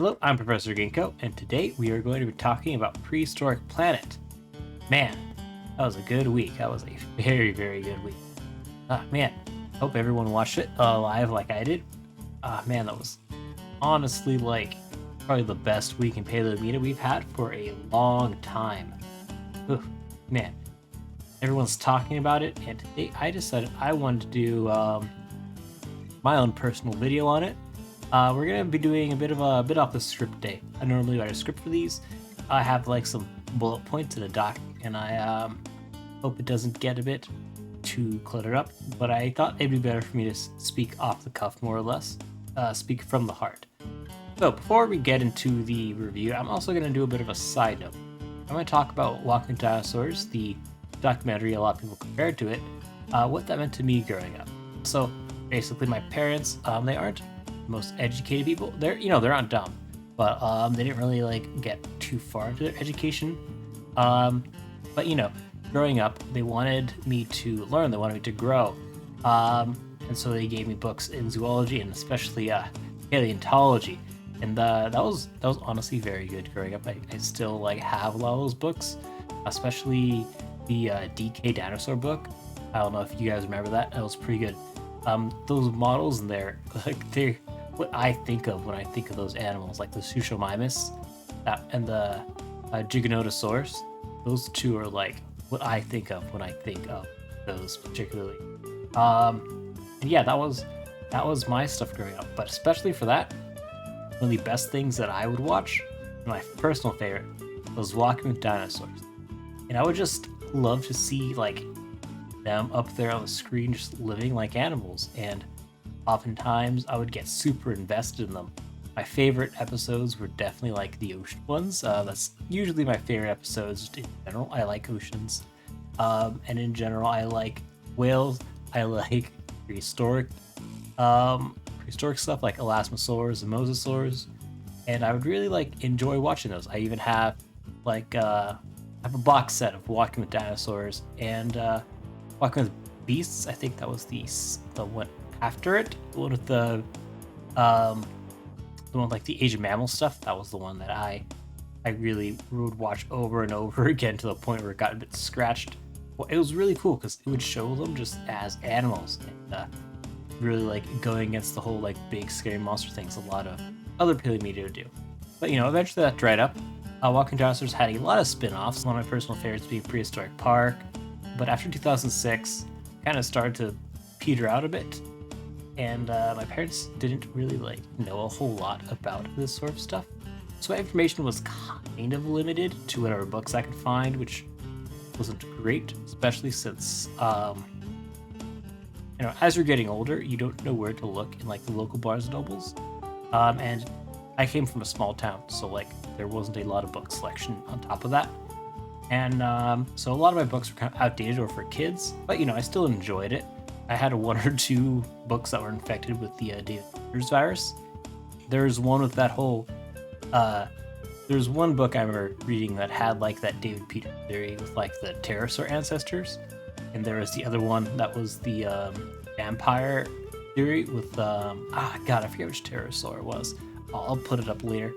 Hello, I'm Professor Ginko, and today we are going to be talking about Prehistoric Planet. Man, that was a good week. That was a very, very good week. Man, hope everyone watched it live like I did. Man, that was honestly probably the best week in Paleo Media we've had for a long time. Oof, man, everyone's talking about it, and today I decided I wanted to do my own personal video on it. We're gonna be doing a bit off the script day. I normally write a script for these. I have like some bullet points in a doc, and I hope it doesn't get a bit too cluttered up. But I thought it'd be better for me to speak off the cuff, more or less, speak from the heart. So before we get into the review, I'm also gonna do a bit of a side note. I'm gonna talk about Walking Dinosaurs, the documentary a lot of people compared to it, what that meant to me growing up. So basically, my parents, they aren't most educated people. They're not dumb, but they didn't really get too far into their education. But growing up, they wanted me to learn. They wanted me to grow, and so they gave me books in zoology and especially paleontology. And that was honestly very good growing up. I still have a lot of those books, especially the DK Dinosaur book. I don't know if you guys remember that. That was pretty good. Those models in there, they're what I think of when I think of those animals, like the Sushomimus and the Giganotosaurus. Those two are what I think of when I think of those particularly. And yeah, that was my stuff growing up. But especially for that, one of the best things that I would watch, my personal favorite, was Walking with Dinosaurs. And I would just love to see them up there on the screen just living like animals, and oftentimes I would get super invested in them. My favorite episodes were definitely the ocean ones. That's usually my favorite episodes in general. I like oceans. And in general, I like whales. I like prehistoric stuff like elasmosaurs and mosasaurs. And I would really enjoy watching those. I even have a box set of Walking with Dinosaurs and Walking with Beasts. I think that was the one after it. The one with the one the Age of Mammals stuff. That was the one that I really would watch over and over again to the point where it got a bit scratched. Well, it was really cool because it would show them just as animals and really going against the whole big scary monster things a lot of other paleo media would do. But eventually that dried up. Walking Dinosaurs had a lot of spin-offs. One of my personal favorites being Prehistoric Park. But after 2006, kind of started to peter out a bit. And my parents didn't really know a whole lot about this sort of stuff. So my information was kind of limited to whatever books I could find, which wasn't great, especially since as you're getting older, you don't know where to look in the local Barnes and Nobles. And I came from a small town, so there wasn't a lot of book selection on top of that. And so a lot of my books were kind of outdated or for kids, but I still enjoyed it. I had one or two books that were infected with the David Peters virus. There's one with that whole there's one book I remember reading that had that David Peters theory with the pterosaur ancestors, and there was the other one that was the vampire theory with God, I forget which pterosaur it was. I'll put it up later.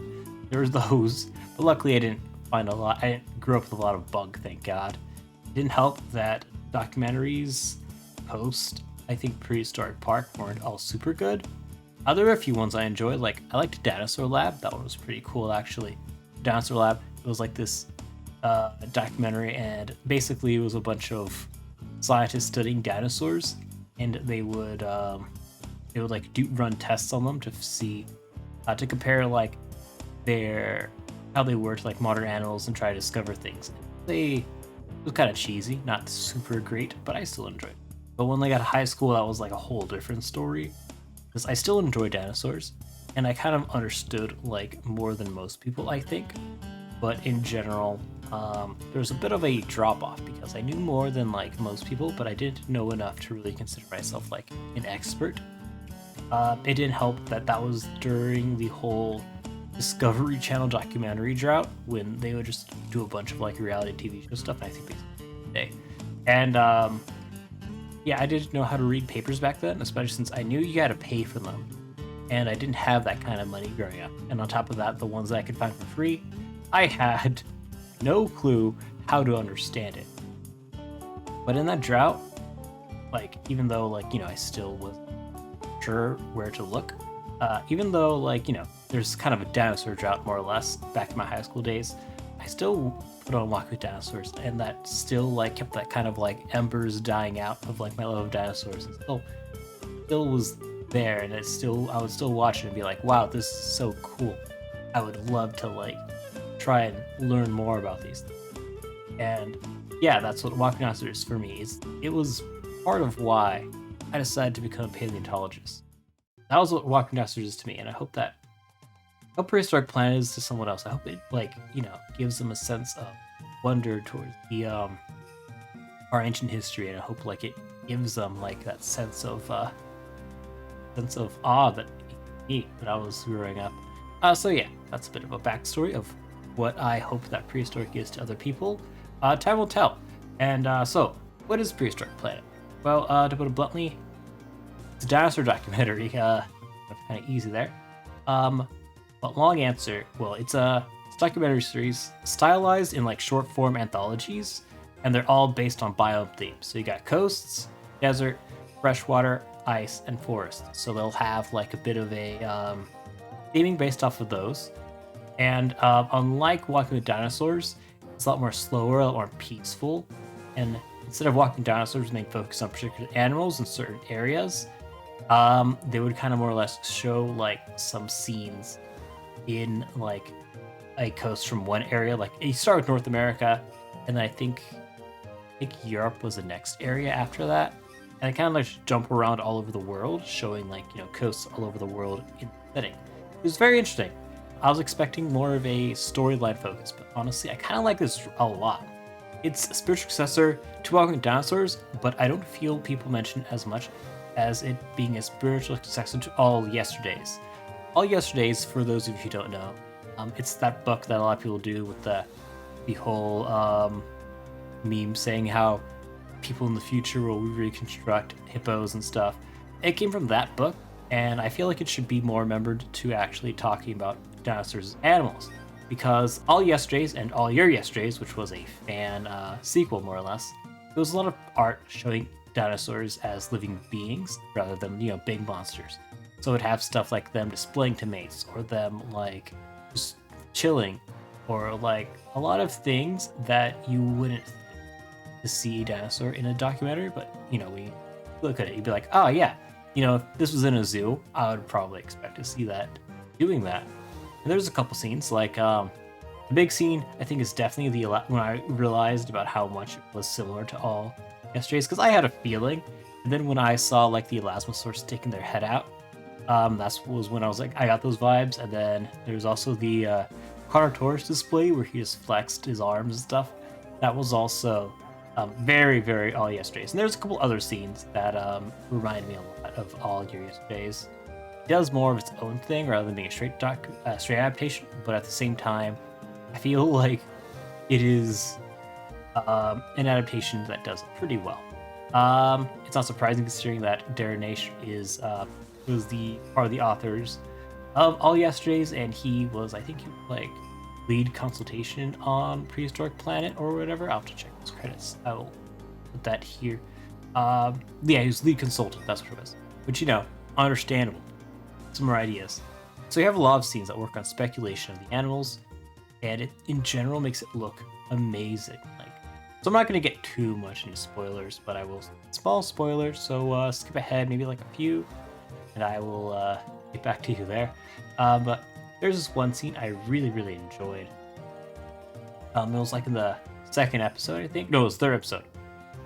There was those, but luckily I didn't find a lot. I didn't grow up with a lot of bug, thank God. It didn't help that documentaries post, I think, Prehistoric Park weren't all super good. There were a few ones I enjoyed. I liked Dinosaur Lab. That one was pretty cool, actually. Dinosaur Lab, it was this documentary, and basically it was a bunch of scientists studying dinosaurs, and they would run tests on them to see to compare how they were to modern animals and try to discover things. It was kind of cheesy, not super great, but I still enjoyed it. But when they got to high school, that was a whole different story, because I still enjoy dinosaurs, and I kind of understood more than most people, I think. But in general, there was a bit of a drop off because I knew more than most people, but I didn't know enough to really consider myself an expert. It didn't help that was during the whole Discovery Channel documentary drought, when they would just do a bunch of reality TV show stuff. And I think they today. And yeah, I didn't know how to read papers back then, especially since I knew you had to pay for them. and I didn't have that kind of money growing up. And on top of that, the ones that I could find for free, I had no clue how to understand it. But in that drought, like, even though, like, I still was sure where to look, even though, like, there's kind of a dinosaur drought, more or less, back in my high school days, I still put on Walk with Dinosaurs, and that still, like, kept that kind of, like, embers dying out of, like, my love of dinosaurs, and still was there, and I would still watch it and be like, wow, this is so cool. I would love to, like, try and learn more about these things. And yeah, that's what Walking Dinosaurs is for me. It was part of why I decided to become a paleontologist. That was what Walking Dinosaurs is to me, and I hope Prehistoric Planet is to someone else. I hope it, like, gives them a sense of wonder towards the our ancient history, and I hope, like, it gives them, like, that sense of awe that I was growing up. So yeah, that's a bit of a backstory of what I hope that Prehistoric is to other people. Time will tell. And so, what is Prehistoric Planet? Well, to put it bluntly, it's a dinosaur documentary. Kind of easy there. But long answer, well, it's a documentary series stylized in, like, short form anthologies, and they're all based on biome themes. So you got coasts, desert, freshwater, ice, and forest. So they'll have, like, a bit of a theming based off of those. And unlike Walking with Dinosaurs, it's a lot more slower, a lot more peaceful. And instead of Walking Dinosaurs, they focus on particular animals in certain areas. They would kind of more or less show, like, some scenes in, like, a coast from one area. Like, you start with North America, and then I think Europe was the next area after that. And I kind of, like, jump around all over the world, showing, like, coasts all over the world in the setting. It was very interesting. I was expecting more of a storyline focus, but honestly, I kind of like this a lot. It's a spiritual successor to Walking with Dinosaurs, but I don't feel people mention as much as it being a spiritual successor to All Yesterdays. All Yesterdays, for those of you who don't know, it's that book that a lot of people do with the whole meme saying how people in the future will reconstruct hippos and stuff. It came from that book, and I feel like it should be more remembered to actually talking about dinosaurs as animals, because All Yesterdays and All Your Yesterdays, which was a fan sequel, more or less, there was a lot of art showing dinosaurs as living beings rather than, big monsters. So it'd have stuff like them displaying to mates, or them, like, just chilling, or, like, a lot of things that you wouldn't to see a dinosaur in a documentary, but, we look at it, you'd be like, oh yeah, if this was in a zoo, I would probably expect to see that doing that. And there's a couple scenes, like, the big scene, I think, is definitely when I realized about how much it was similar to All Yesterdays, because I had a feeling, and then when I saw, like, the elasmosaurs sticking their head out, that was when I was like, I got those vibes. And then there's also the Carnotaurus display where he just flexed his arms and stuff. That was also very, very All Yesterdays. And there's a couple other scenes that remind me a lot of All Your Yesterdays. It does more of its own thing rather than being a straight adaptation, but at the same time, I feel like it is an adaptation that does it pretty well. It's not surprising considering that Darren Naish was the part of the authors of All Yesterdays, and he was, I think, like, lead consultation on Prehistoric Planet or whatever. I'll have to check those credits. I will put that here. Yeah, he was lead consultant. That's what it was. Which, understandable. Some more ideas. So you have a lot of scenes that work on speculation of the animals, and it in general makes it look amazing. So I'm not going to get too much into spoilers, but I will. Small spoilers, so skip ahead maybe like a few, and I will get back to you there. But there's this one scene I really, really enjoyed. It was like in the second episode, I think. No, it was third episode.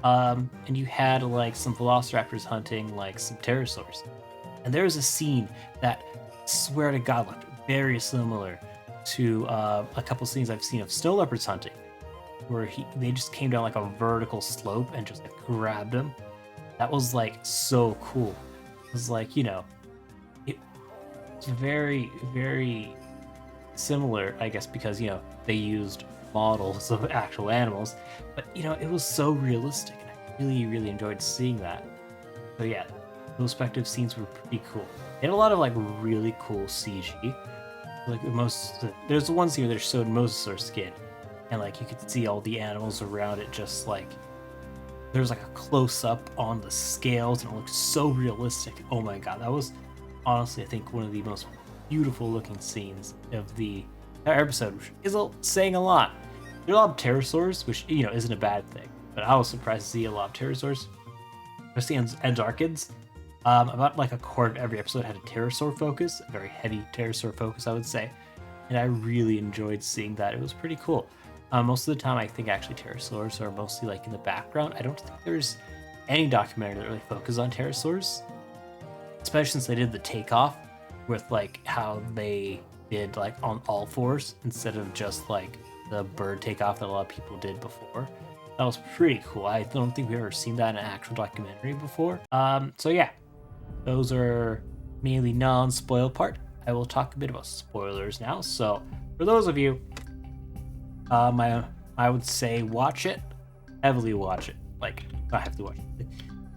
And you had, like, some velociraptors hunting, like, some pterosaurs. And there was a scene that, swear to God, looked very similar to a couple scenes I've seen of snow leopards hunting, where they just came down like a vertical slope and just, like, grabbed him. That was, like, so cool. It was like, it's very, very similar, I guess, because, they used models of actual animals, but, it was so realistic, and I really, really enjoyed seeing that. So yeah, those respective scenes were pretty cool. They had a lot of like really cool CG. Like there's the one scene where they showed Mosasaur's skin, and like you could see all the animals around it, just like there's like a close up on the scales, and it looked so realistic. Oh my god, that was honestly, I think, one of the most beautiful looking scenes of the entire episode, which is saying a lot. There are a lot of pterosaurs, which, you know, isn't a bad thing, but I was surprised to see a lot of pterosaurs, especially Antarctids. About like a quarter of every episode had a pterosaur focus, a very heavy pterosaur focus, I would say, and I really enjoyed seeing that. It was pretty cool. Most of the time, I think actually pterosaurs are mostly like in the background. I don't think there's any documentary that really focuses on pterosaurs, especially since they did the takeoff with like how they did like on all fours instead of just like the bird takeoff that a lot of people did before. That was pretty cool. I don't think we've ever seen that in an actual documentary before. So yeah, those are mainly non-spoil part. I will talk a bit about spoilers now. So for those of you, I would say watch it, heavily watch it. Like, not heavily watch it.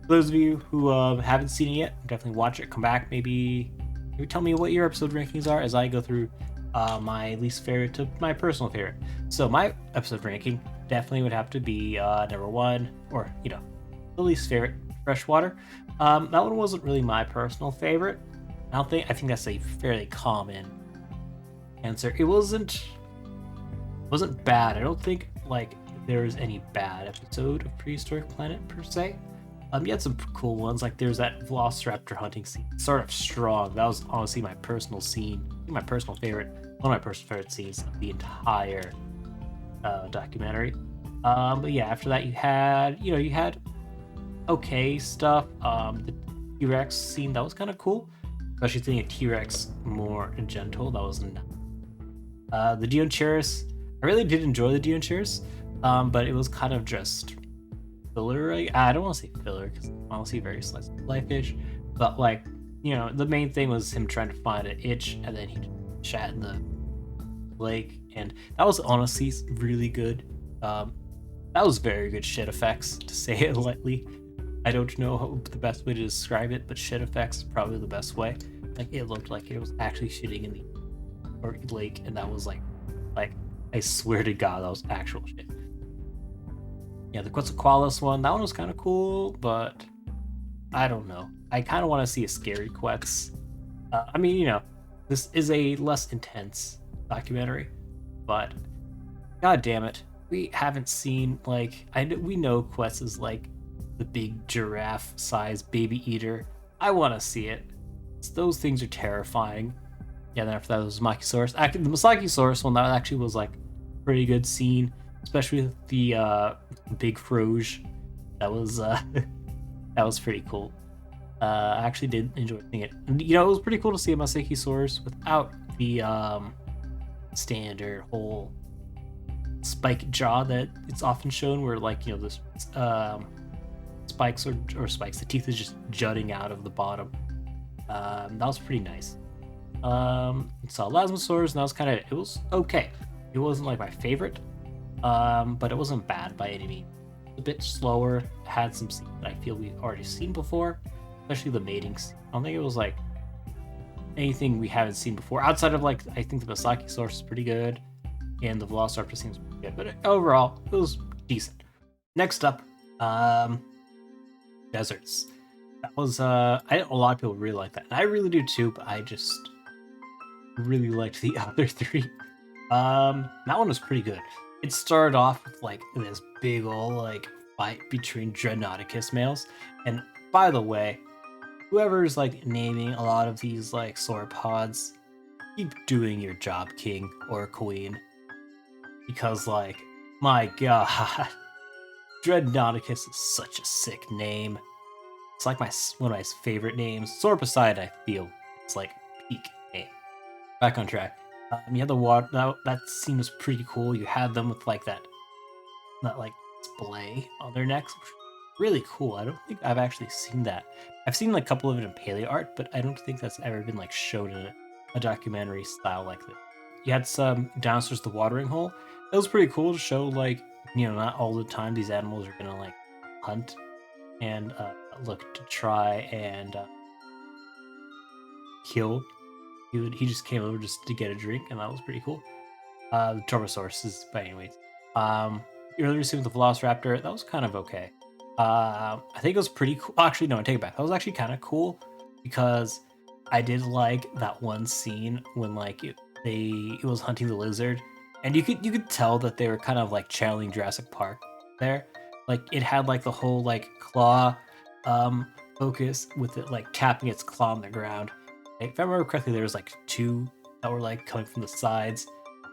For those of you who haven't seen it yet, definitely watch it. Come back, maybe tell me what your episode rankings are as I go through my least favorite to my personal favorite. So my episode ranking definitely would have to be number one, or you know, the least favorite, Freshwater. That one wasn't really my personal favorite. I think that's a fairly common answer. It wasn't bad. I don't think like there's any bad episode of Prehistoric Planet per se. You had some cool ones, like there's that Velociraptor hunting scene. Sort of strong. That was honestly my personal scene, my personal favorite, one of my personal favorite scenes of the entire documentary. But yeah, after that you had okay stuff. The T-Rex scene, that was kind of cool, especially seeing a T-Rex more gentle. That was nice. The Dinosaurs, I really did enjoy the Dinosaurs, but it was kind of just filler. I don't want to say filler because honestly very slice of life-ish, but like, you know, the main thing was him trying to find an itch and then he shat in the lake, and that was honestly really good. That was very good shit effects, to say it lightly. I don't know the best way to describe it, but shit effects is probably the best way. Like, it looked like it was actually shitting in the lake, and that was like I swear to God, that was actual shit. Yeah, the Quetzalcoatlus one, that one was kind of cool, but I don't know. I kind of want to see a scary Quetz. I mean, you know, this is a less intense documentary, but god damn it, we haven't seen, like, we know Quetz is like the big giraffe-sized baby eater. I want to see it. Those things are terrifying. Yeah, then after that was Machisaurus. Actually, the Machisaurus one, that actually was like a pretty good scene, especially with the big Froge. That was that was pretty cool. I actually did enjoy seeing it. And, you know, it was pretty cool to see a Machisaurus without the standard whole spike jaw that it's often shown, where, like, you know, this spikes or spikes, the teeth is just jutting out of the bottom. That was pretty nice. Saw Lasmosaurus, and that was kind of, it was okay. It wasn't like my favorite, but it wasn't bad by any means. A bit slower, had some scenes that I feel we've already seen before, especially the mating scene. I don't think it was like anything we haven't seen before, outside of, like, I think the Masakisaurus is pretty good, and the Velociraptor seems pretty good, but overall, it was decent. Next up, deserts. That was, a lot of people really like that, and I really do too, but I just really liked the other three. That one was pretty good. It started off with, like, this big ol', like, fight between Dreadnoughticus males, and by the way, whoever's, like, naming a lot of these, like, sauropods, keep doing your job, king or queen, because, like, my god, Dreadnoughticus is such a sick name. It's like one of my favorite names. Sauropod, I feel, it's like peak name. Back on track. You had the water. That scene was pretty cool. You had them with like that like display on their necks, which was really cool. I don't think I've actually seen that. I've seen like a couple of it in paleo art, but I don't think that's ever been like shown in a documentary style like this. You had some Dinosaurs, the Watering Hole. It was pretty cool to show, like, you know, not all the time these animals are gonna like hunt and looked to try and kill. He just came over just to get a drink, and that was pretty cool. The Turbosaurus is, but anyways. The earlier scene with the Velociraptor, that was kind of okay. I think it was pretty cool. Actually, no, I take it back. That was actually kind of cool because I did like that one scene when like it was hunting the lizard, and you could tell that they were kind of like channeling Jurassic Park there. Like it had like the whole like claw focus with it like tapping its claw on the ground. If I remember correctly, there was like two that were like coming from the sides.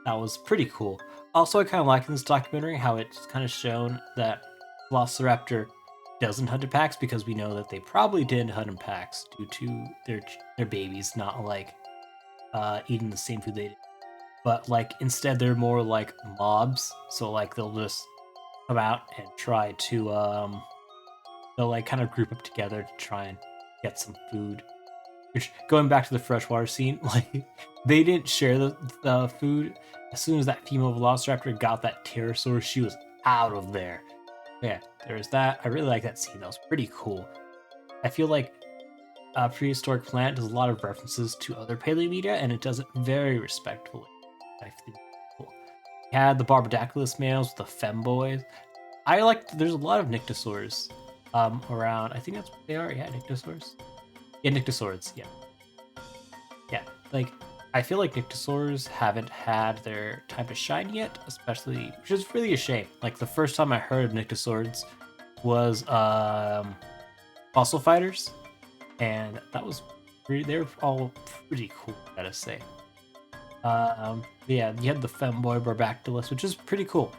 That was pretty cool. Also, I kind of like in this documentary how it's kind of shown that Velociraptor doesn't hunt in packs because we know that they probably didn't hunt in packs due to their babies not like eating the same food they did. But like instead they're more like mobs, so like they'll just come out and try to they'll like kind of group up together to try and get some food. Which, going back to the freshwater scene, like they didn't share the food. As soon as that female Velociraptor got that pterosaur, she was out of there. Yeah, there's that. I really like that scene. That was pretty cool. I feel like Prehistoric Planet does a lot of references to other paleo media, and it does it very respectfully. I think it's cool. You had the Barbadactylus males with the femboys. I like. There's a lot of Nyctosaurs around. I think that's what they are. Yeah, Nyctosaurs. Yeah, Nyctosaurs. Yeah, yeah. Like I feel like Nyctosaurs haven't had their time to shine yet, especially, which is really a shame. Like the first time I heard of Nyctosaurs was Fossil Fighters, and that was they were all pretty cool, gotta say. Yeah, you had the femboy Barbactylus, which is pretty cool.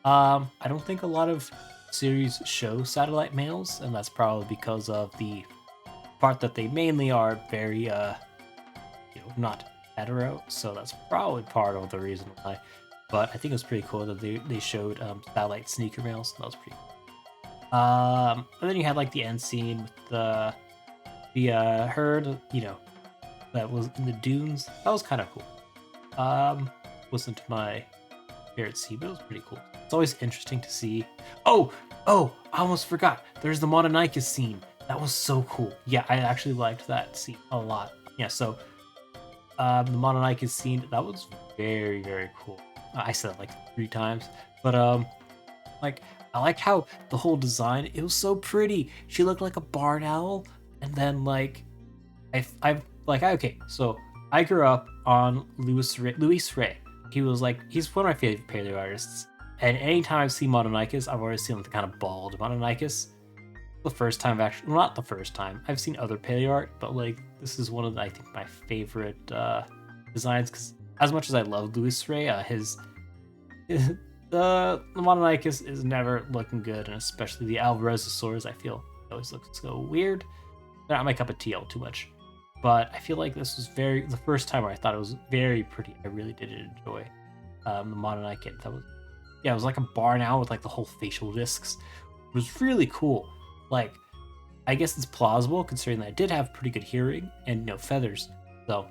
I don't think a lot of series show satellite males, and that's probably because of the part that they mainly are very not hetero, so that's probably part of the reason why. But I think it was pretty cool that they showed satellite sneaker males. That was pretty cool. And then you had like the end scene with the herd, that was in the dunes. That was kind of cool. Wasn't my favorite scene, but it was pretty cool. It's always interesting to see. Oh, I almost forgot. There's the Mononicus scene. That was so cool. Yeah, I actually liked that scene a lot. Yeah, so the Mononicus scene, that was very, very cool. I said it like 3 times, but like I like how the whole design, it was so pretty. She looked like a barn owl, and then like I like okay, so I grew up on Luis Ray. He's one of my favorite paleo artists, and anytime I've seen Mononicus, I've always seen like the kind of bald Mononicus. The first time not the first time. I've seen other paleo art, but like this is one of I think my favorite designs, because as much as I love Luis Ray, the Mononicus is never looking good, and especially the Alvarezosaurus, I feel always looks so weird. Not my cup of tea all too much, but I feel like this was the first time where I thought it was very pretty. I really did enjoy the Mononicus. It was like a barn owl with like the whole facial discs. It was really cool. Like, I guess it's plausible considering that I did have pretty good hearing and feathers. So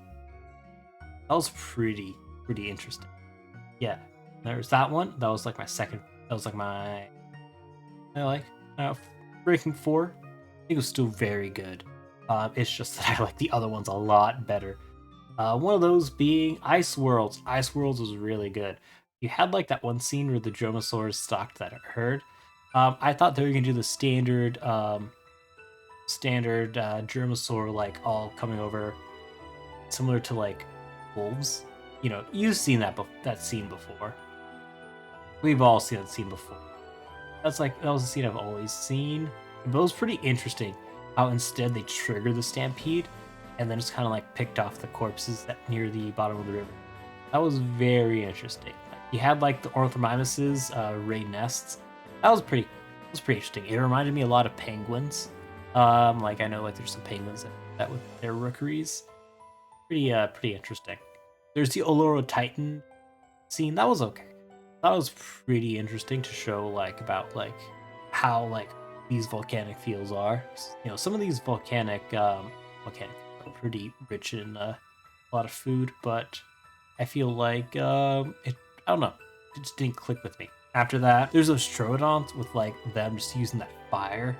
that was pretty interesting. Yeah, there's that one. That was like my second. That was like my ranking 4. I think it was still very good. It's just that I like the other ones a lot better. One of those being Ice Worlds. Ice Worlds was really good. You had like that one scene where the Dromasaurs stalked that herd. I thought they were gonna do the standard Dromasaur, like all coming over, similar to like wolves. You've seen that scene before. We've all seen that scene before. That was a scene I've always seen. But it was pretty interesting how instead they trigger the stampede and then just kind of like picked off the corpses near the bottom of the river. That was very interesting. You had like the Ornithomimuses raid nests. That was pretty interesting. It reminded me a lot of penguins. Like I know like there's some penguins that with their rookeries. Pretty interesting. There's the Oloro Titan scene. That was okay. That was pretty interesting to show like about like how like these volcanic fields are. Some of these volcanic are pretty rich in a lot of food, but I feel like I don't know, it just didn't click with me. After that, there's those Troodons with like them just using that fire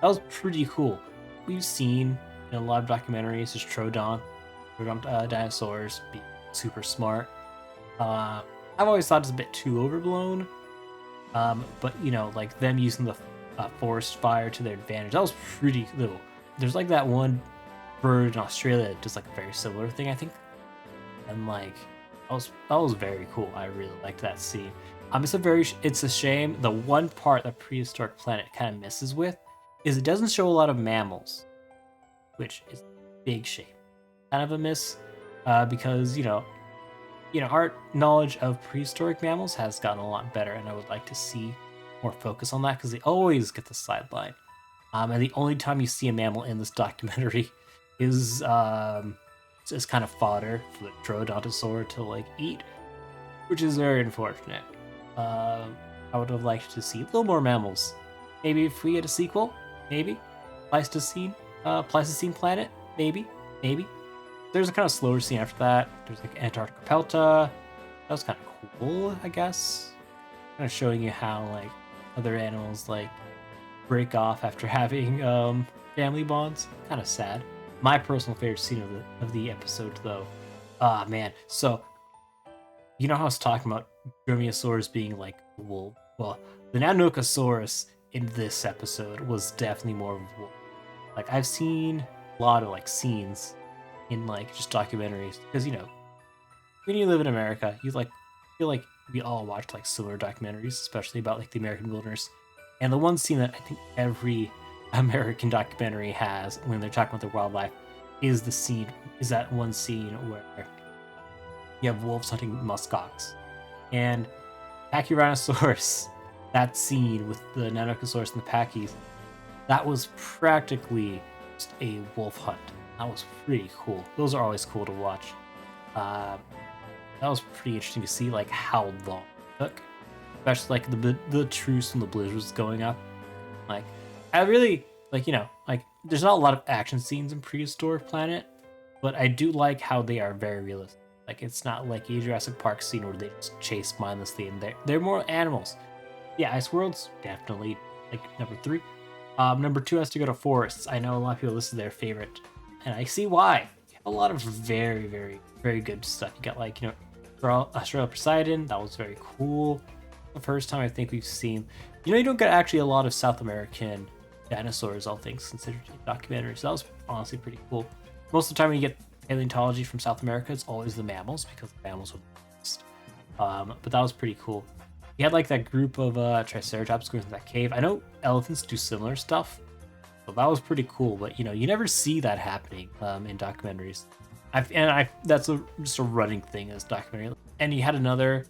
That was pretty cool. We've seen in a lot of documentaries just dinosaurs be super smart. I've always thought it's a bit too overblown. But like them using the forest fire to their advantage, that was pretty cool. There's like that one bird in Australia that does like a very similar thing, I think, and like that was very cool. I really liked that scene. It's a shame. The one part that Prehistoric Planet kind of misses with is it doesn't show a lot of mammals, which is a big shame. Kind of a miss, because our knowledge of prehistoric mammals has gotten a lot better, and I would like to see more focus on that because they always get the sideline. And the only time you see a mammal in this documentary is kind of fodder for the Troodontosaur to like eat, which is very unfortunate. I would have liked to see a little more mammals. Maybe if we get a sequel, maybe Pleistocene Planet, maybe. There's a kind of slower scene after that. There's like Antarctica Pelta. That was kind of cool, I guess. Kind of showing you how like other animals like break off after having family bonds. Kind of sad. My personal favorite scene of the episode, though. Ah, man. So you know how I was talking about Dromaeosaurus being like wolf? Well, the Nanonocasaurus in this episode was definitely more of a wolf. Like I've seen a lot of like scenes in like just documentaries because when you live in America, you like feel like we all watch like similar documentaries, especially about like the American wilderness. And the one scene that I think every American documentary has when they're talking about their wildlife is that one scene where you have wolves hunting muskox. And Pachyrhinosaurus, that scene with the Nanonocasaurus and the Pachys, that was practically just a wolf hunt. That was pretty cool. Those are always cool to watch. That was pretty interesting to see like how long it took, especially like the truce when the blizzard was going up. Like I really like there's not a lot of action scenes in Prehistoric Planet, but I do like how they are very realistic. Like it's not like a Jurassic Park scene where they just chase mindlessly, and they're more animals. Yeah, Ice World's definitely like number 3. Number 2 has to go to forests. I know a lot of people listed their favorite, and I see why. You have a lot of very, very, very good stuff. You got like Australia Poseidon. That was very cool. The first time I think we've seen. You don't get actually a lot of South American dinosaurs, all things considered, in documentaries. So that was honestly pretty cool. Most of the time when you get paleontology from South America, it's always the mammals because the mammals were the best. But that was pretty cool. You had like that group of Triceratops going to that cave. I know elephants do similar stuff, so that was pretty cool. But you never see that happening in documentaries. That's just a running thing as documentary. And you had another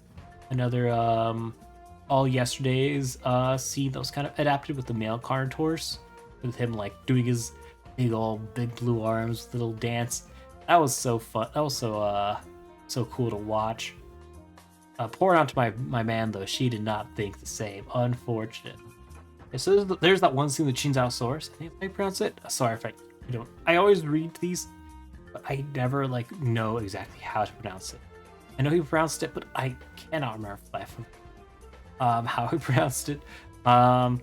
All Yesterday's scene that was kind of adapted with the male Carnotaurs, with him like doing his big blue arms little dance. That was so fun. That was so cool to watch. Pouring out to my man though, she did not think the same. Unfortunate. Okay, so there's that one scene with Chinzaosaurus. I think I pronounce it. Sorry if I don't. I always read these, but I never like know exactly how to pronounce it. I know he pronounced it, but I cannot remember how he pronounced it. But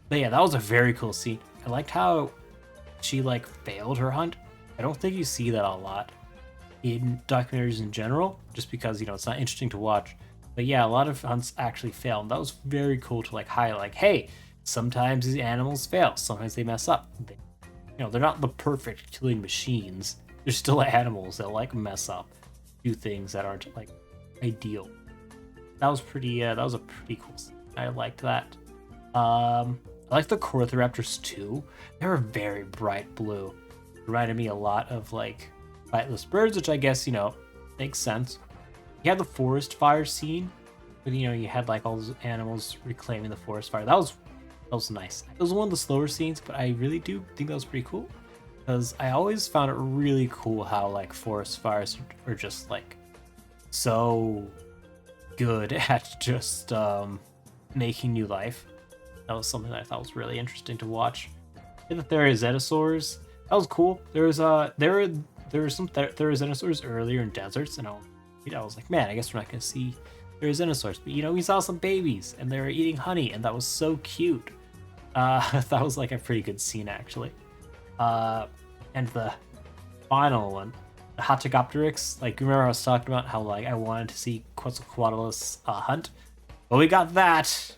yeah, that was a very cool scene. I liked how she like failed her hunt. I don't think you see that a lot in documentaries in general, just because it's not interesting to watch. But yeah, a lot of hunts actually fail, and that was very cool to like highlight. Like, hey, sometimes these animals fail, sometimes they mess up. They're not the perfect killing machines. They're still animals. They'll like mess up, do things that aren't like ideal. That was pretty. That was a pretty cool scene. I liked that. I like the Corthoraptors too. They were very bright blue. Reminded me a lot of like flightless birds, which I guess makes sense. You had the forest fire scene, but you had like all those animals reclaiming the forest fire. That was nice. It was one of the slower scenes, but I really do think that was pretty cool, because I always found it really cool how like forest fires are just like so good at just making new life. That was something that I thought was really interesting to watch. And the Therizetosaurs, that was cool. There were some Therizetosaurs earlier in deserts, and I was like, man, I guess we're not gonna see Therizetosaurs. But we saw some babies, and they were eating honey, and that was so cute. That was like a pretty good scene actually. And the final one, the Hatagopteryx. Like, remember I was talking about how like I wanted to see Quetzalcoatlus hunt. Well, we got that,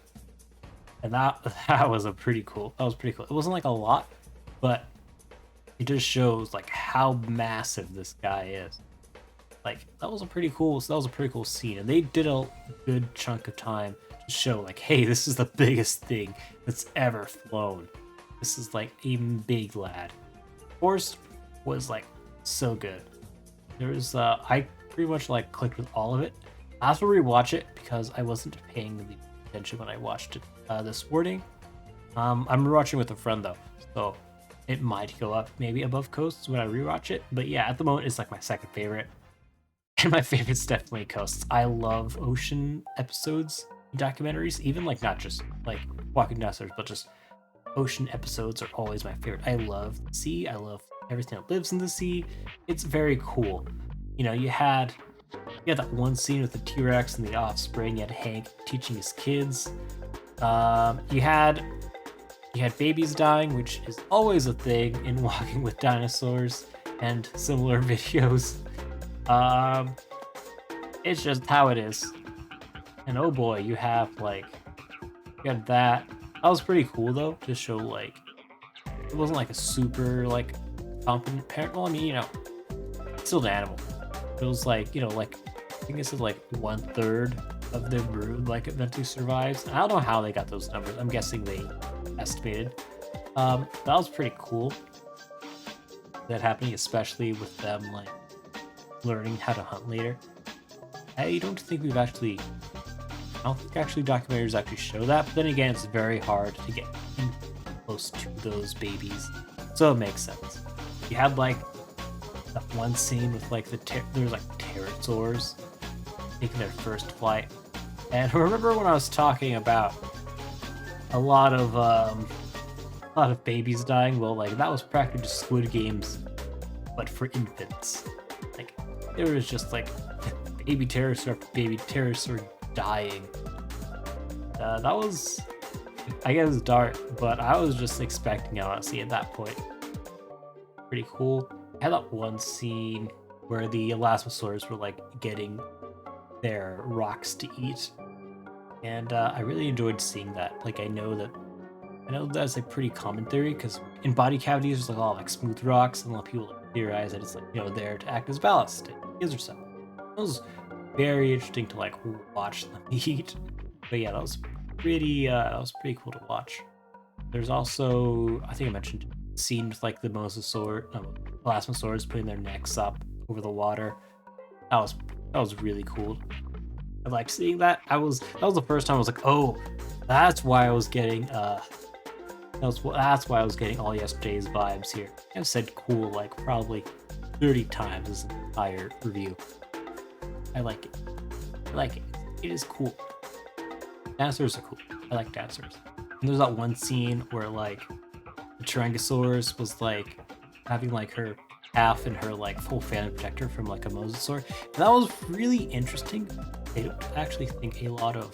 and that was a pretty cool. That was pretty cool. It wasn't like a lot, but it just shows like how massive this guy is. Like that was a pretty cool. That was a pretty cool scene, and they did a good chunk of time to show like, hey, this is the biggest thing that's ever flown. This is like a big lad. Force was like so good. There was I pretty much like clicked with all of it. I have to rewatch it because I wasn't paying the attention when I watched it this morning. I'm rewatching with a friend though, so it might go up maybe above Coasts when I rewatch it. But yeah, at the moment it's like my second favorite. And my favorite's definitely Coasts. I love ocean episodes, documentaries, even like not just like Walking Dinosaurs, but just ocean episodes are always my favorite. I love the sea. I love everything that lives in the sea. It's very cool. You know, you had that one scene with the T-Rex and the offspring. You had Hank teaching his kids. You had babies dying, which is always a thing in Walking with Dinosaurs and similar videos. It's just how it is. And oh boy, you had that. That was pretty cool though, to show like it wasn't like a super like competent parent. Well, I mean, you know, it's still an animal. It was like, you know, like I think this is like 1/3 of their brood like eventually survives. I don't know how they got those numbers. I'm guessing they estimated. That was pretty cool. That happening, especially with them like learning how to hunt later. I don't think we've actually. I don't think actually documentaries actually show that, but then again, it's very hard to get close to those babies, so it makes sense. You had like that one scene with like there's like pterosaurs taking their first flight, and remember when I was talking about a lot of babies dying? Well, like that was practically just Squid Games, but for infants. Like there was just like baby pterosaur dying. That was, I guess, dark, but I was just expecting, honestly, at that point. Pretty cool. I had that one scene where the Elasmosaurs were like getting their rocks to eat, and I really enjoyed seeing that. Like I know that's a pretty common theory, because in body cavities there's like a lot of like smooth rocks, and a lot of people like, theorize that it's like, you know, there to act as ballast in kids or something. It was very interesting to like watch them eat. But yeah, that was pretty cool to watch. There's also, I think I mentioned, scene with like the Elasmosaurs putting their necks up over the water. That was really cool. I liked seeing that. That was the first time I was like, oh, that's why I was getting that's why I was getting all yesterday's vibes here. I've said cool like probably 30 times this entire review. I like it. It is cool. Dinosaurs are cool. I like dinosaurs. And there's that one scene where like the Tyrannosaurus was like having like her calf and her like full family protector from like a mosasaur. And that was really interesting. I don't actually think a lot of.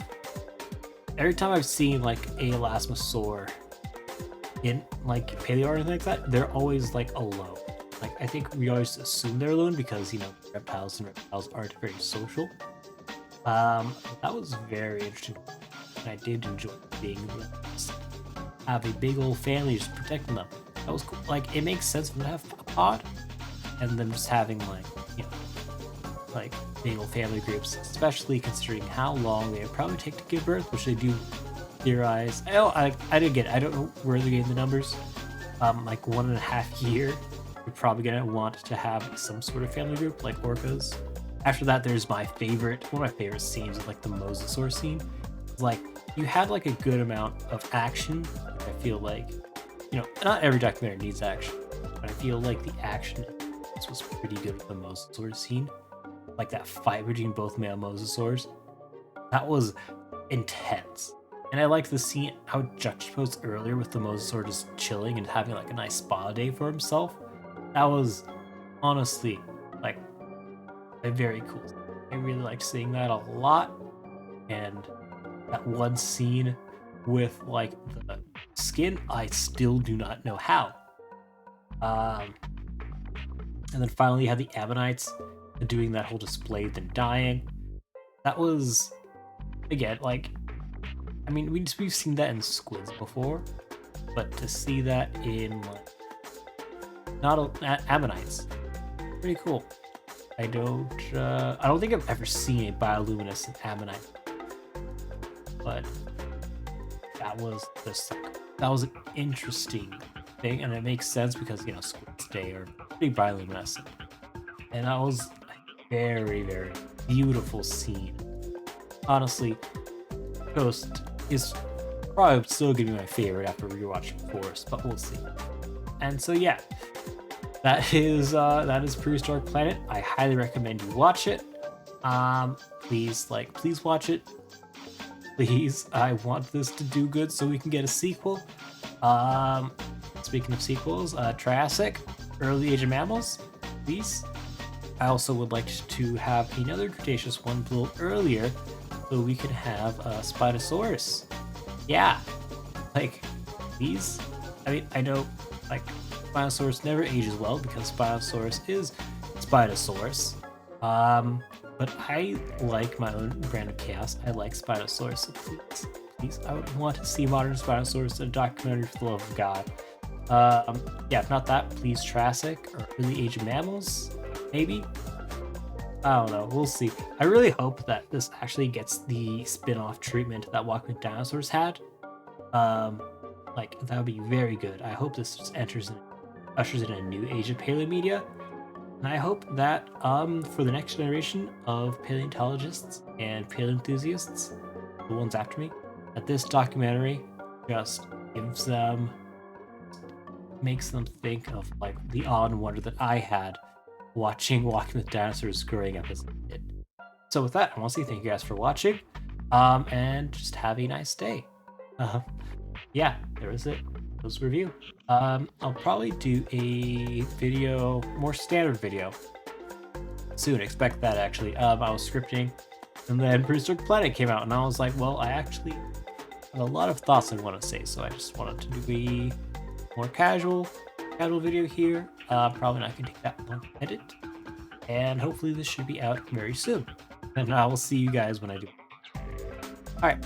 Every time I've seen like a Elasmosaur in like paleo or anything like that, they're always like alone. Like I think we always assume they're alone because, you know, reptiles aren't very social. That was very interesting, and I did enjoy being able to have a big old family just protecting them. That was cool. Like it makes sense for them to have a pod, and them just having like, you know, like big old family groups, especially considering how long they would probably take to give birth, which they do theorize. I didn't get it. I don't know where they're getting the numbers. Like 1.5 years. You're probably gonna want to have some sort of family group like orcas. After that, there's one of my favorite scenes of like the mosasaur scene. Like you had like a good amount of action. I feel like, you know, not every documentary needs action, but I feel like the action was pretty good with the mosasaur scene. Like that fight between both male mosasaurs, that was intense. And I liked the scene how it juxtaposed earlier with the mosasaur just chilling and having like a nice spa day for himself. That was honestly like a very cool thing. I really liked seeing that a lot. And that one scene with like skin, I still do not know how. And then finally you have the Ammonites doing that whole display, then dying. That was, again, like, I mean, we've seen that in squids before, but to see that in like Ammonites, pretty cool. I don't think I've ever seen a bioluminescent Ammonite, but that was an interesting thing, and it makes sense because squids today are pretty bioluminescent, and that was a very, very beautiful scene. Honestly, Ghost is probably still gonna be my favorite after rewatching Forest, but we'll see. And so yeah, that is Prehistoric Planet. I highly recommend you watch it. Please watch it. Please, I want this to do good so we can get a sequel. Speaking of sequels, Triassic, Early Age of Mammals, please. I also would like to have another Cretaceous one a little earlier so we can have Spinosaurus. Yeah, like, these, I mean, I know, like, Spinosaurus never ages well because Spinosaurus is Spinosaurus. But I like my own brand of chaos. I like Spinosaurus, so please, I would want to see modern Spinosaurus in a documentary for the love of God. Yeah, if not that, please Triassic or Early Age of Mammals, maybe? I don't know, we'll see. I really hope that this actually gets the spin-off treatment that Walking with Dinosaurs had. Like, that would be very good. I hope this just ushers in a new age of paleomedia. And I hope that for the next generation of paleontologists and paleoenthusiasts, the ones after me, that this documentary just makes them think of like the awe and wonder that I had watching Walking with Dinosaurs growing up as a kid. So with that, I want to say thank you guys for watching, and just have a nice day. Yeah, there was it. Those review. I'll probably do a video, more standard video soon. Expect that actually. I was scripting, and then Prehistoric Planet came out, and I was like, well, I actually have a lot of thoughts I want to say, so I just wanted to do a more casual video here. Probably not gonna take that long to edit, and hopefully this should be out very soon. And I will see you guys when I do. All right.